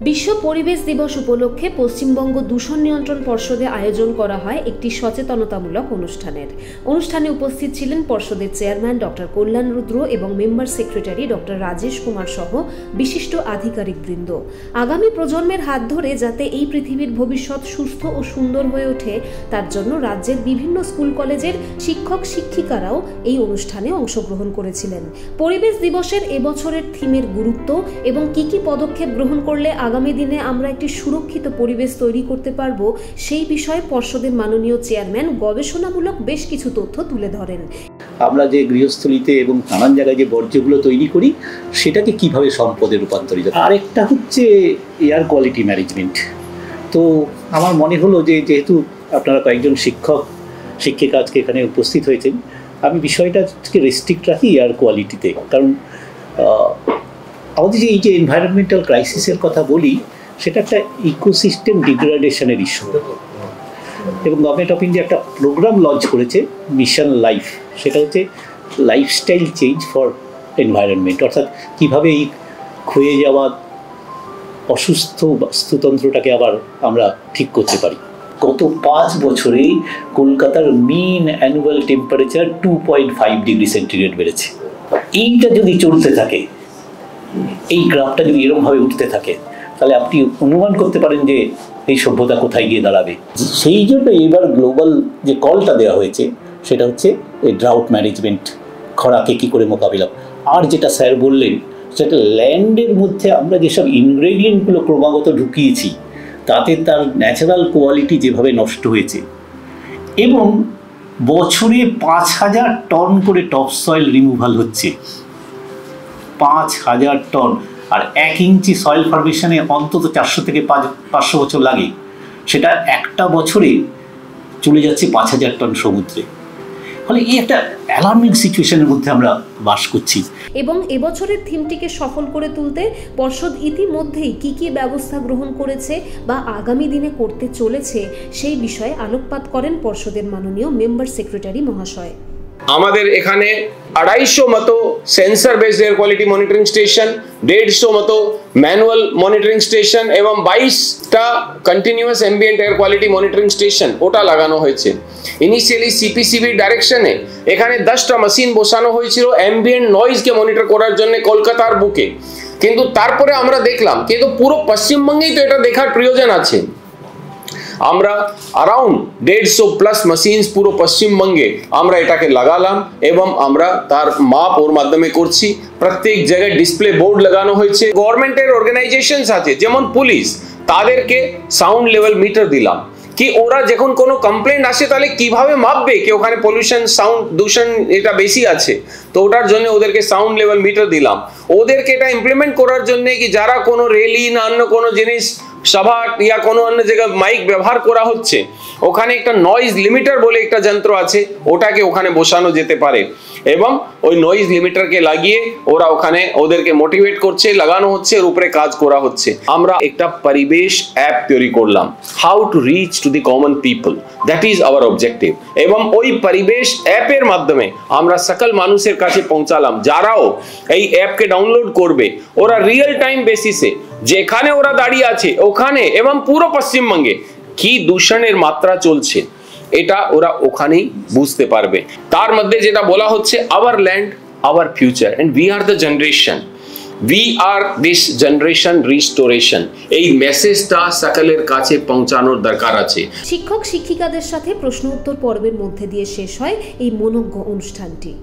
বিশ্ব পরিবেশ দিবস উপলক্ষে পশ্চিমবঙ্গ দূষণ নিয়ন্ত্রণ পর্ষদে আয়োজন করা হয় একটি সচেতনতামূলক অনুষ্ঠানে উপস্থিত ছিলেন পর্ষদের চেয়ারম্যান ডক্টর কল্যাণ রুদ্র এবং member secretary doctor Rajesh Kumar সহ বিশিষ্ট আধিকারিকবৃন্দ। আগামী প্রজন্মের হাত ধরে যাতে এই পৃথিবীর ভবিষ্যৎ সুস্থ ও সুন্দর হয়ে ওঠে তার জন্য রাজ্যের বিভিন্ন স্কুল কলেজের শিক্ষক শিক্ষিকারাও এই অনুষ্ঠানে অংশগ্রহণ করেছিলেন। পরিবেশ দিবসের এবছরের থিমের গুরুত্ব এবং কি পদক্ষেপ গ্রহণ করলে আগামী দিনে আমরা একটি সুরক্ষিত পরিবেশ তৈরি করতে পারবো সেই বিষয়ে পর্ষদের মাননীয় চেয়ারম্যান গবেষণামূলক বেশ কিছু তথ্য তুলে ধরেন। আমরা যে গৃহস্থলীতে এবং নানান জায়গায় যে বর্জ্যগুলো তৈরি করি সেটাকে কিভাবে সম্পদে রূপান্তরিত, আরেকটা হচ্ছে এয়ার কোয়ালিটি ম্যানেজমেন্ট। তো আমার মনে হলো যে যেহেতু আপনারা কয়েকজন শিক্ষিকা আজকে এখানে উপস্থিত হয়েছেন, আমি বিষয়টাকে রেস্ট্রিক্ট রাখি এয়ার কোয়ালিটিতে। কারণ আমাদের যে এই যে এনভায়রনমেন্টাল ক্রাইসিসের কথা বলি সেটা একটা ইকোসিস্টেম ডিগ্রেডেশনের ইস্যু, এবং গভর্নমেন্ট অফ ইন্ডিয়া একটা প্রোগ্রাম লঞ্চ করেছে মিশন লাইফ, সেটা হচ্ছে লাইফস্টাইল চেঞ্জ ফর এনভায়রনমেন্ট, অর্থাৎ কীভাবে এই ক্ষয়ে যাওয়া অসুস্থ বাস্তুতন্ত্রটাকে আবার আমরা ঠিক করতে পারি। গত 5 বছরেই কলকাতার মিন অ্যানুয়াল টেম্পারেচার 2.5 ডিগ্রি সেন্টিগ্রেড বেড়েছে। এইটা যদি চলতে থাকে, এই গ্রাফটা যদি এরকমভাবে উঠতে থাকে, তাহলে আপনি অনুমান করতে পারেন যে এই সভ্যতা কোথায় গিয়ে দাঁড়াবে। সেই জন্য এবার গ্লোবাল যে কলটা দেওয়া হয়েছে সেটা হচ্ছে এই ড্রাউট ম্যানেজমেন্ট, খরাকে কী করে মোকাবিলা। আর যেটা স্যার বললেন সেটা ল্যান্ডের মধ্যে আমরা যেসব ইনগ্রেডিয়েন্টগুলো ক্রমাগত ঢুকিয়েছি তাতে তার ন্যাচারাল কোয়ালিটি যেভাবে নষ্ট হয়েছে, এবং বছরে 5,000 টন করে টপ সয়েল রিমুভাল হচ্ছে, 5,000 টন। আর 1 ইঞ্চি সয়েল ফরমেশনে অন্তত 400 থেকে 500 বছর লাগে, সেটা একটা বছরে চলে যাচ্ছে 5,000 টন সমুদ্রে। ফলে এই একটা অ্যালার্মিং সিচুয়েশনের মধ্যে আমরা বাস করছি। এবং এবছরের থিমটিকে সফল করে তুলতে পর্ষদ ইতিমধ্যেই কি ব্যবস্থা গ্রহণ করেছে বা আগামী দিনে করতে চলেছে সেই বিষয়ে আলোকপাত করেন পর্ষদের মাননীয় মেম্বার সেক্রেটারি মহাশয়। আমাদের এখানে 250 মতো sensor based air quality monitoring station, 150 মতো ম্যানুয়াল মনিটরিং স্টেশন এবং 22টা continuous ambient air quality monitoring station ওটা লাগানো হয়েছে। ইনিশিয়ালি সিপিসিবি ডাইরেকশনে এখানে 10টা মেশিন বসানো হয়েছিল অ্যাম্বিয়েন্ট নয়েজকে মনিটর করার জন্য কলকাতার বুকে, কিন্তু তারপরে আমরা দেখলাম কিন্তু পুরো পশ্চিমবঙ্গেই তো এটা দেখার প্রয়োজন আছে। আমরা अराउंड 150+ মেশিনস পুরো পশ্চিমবঙ্গে আমরা এটাকে লাগালাম এবং আমরা তার মাপ ওর মাধ্যমে করছি। প্রত্যেক জায়গায় ডিসপ্লে বোর্ড লাগানো হয়েছে। গভর্নমেন্টের অর্গানাইজেশনস আছে যেমন পুলিশ, তাদেরকে সাউন্ড লেভেল মিটার দিলাম কি ওরা যখন কোনো কমপ্লেন্ট আসে তাহলে কিভাবে মাপবে কি ওখানে পলিউশন সাউন্ড দূষণ এটা বেশি আছে, তো ওটার জন্য ওদেরকে সাউন্ড লেভেল মিটার দিলাম। ওদেরকে এটা ইমপ্লিমেন্ট করার জন্য কি যারা কোনো রেলি না অন্য কোনো জিনিস সভা ইয়া কোনো অন্য জায়গায় মাইক ব্যবহার করা হচ্ছে, ওখানে একটা নয়েজ লিমিটার বলে একটা যন্ত্র আছে, ওটাকে ওখানে বসানো যেতে পারে এবং ওই নয়েজ লিমিটারকে লাগিয়ে ওরা ওখানে ওদেরকে মোটিভেট করছে, লাগানো হচ্ছে, এর উপরে কাজ করা হচ্ছে। আমরা একটা পরিবেশ অ্যাপ তৈরি করলাম, how to reach to the common people, that is our objective. এবং ওই পরিবেশ অ্যাপের মাধ্যমে আমরা সকল মানুষের কাছে পৌঁছালাম। যারাও এই অ্যাপকে ডাউনলোড করবে ওরা রিয়েল টাইম বেসিসে যেখানে ওরা দাঁড়িয়ে আছে ওখানে এবং পুরো পশ্চিমবঙ্গে কি দূষণের মাত্রা চলছে এটা ওরা ওখানেই বুঝতে পারবে। তার মধ্যে যেটা বলা হচ্ছে our land our future and we are the generation, we are this generation restoration, এই মেসেজটা সকলের কাছে পৌঁছানোর দরকার আছে। শিক্ষক শিক্ষিকাদের সাথে প্রশ্ন উত্তর পর্বের মধ্যে দিয়ে শেষ হয় এই মনোজ্ঞ অনুষ্ঠানটি।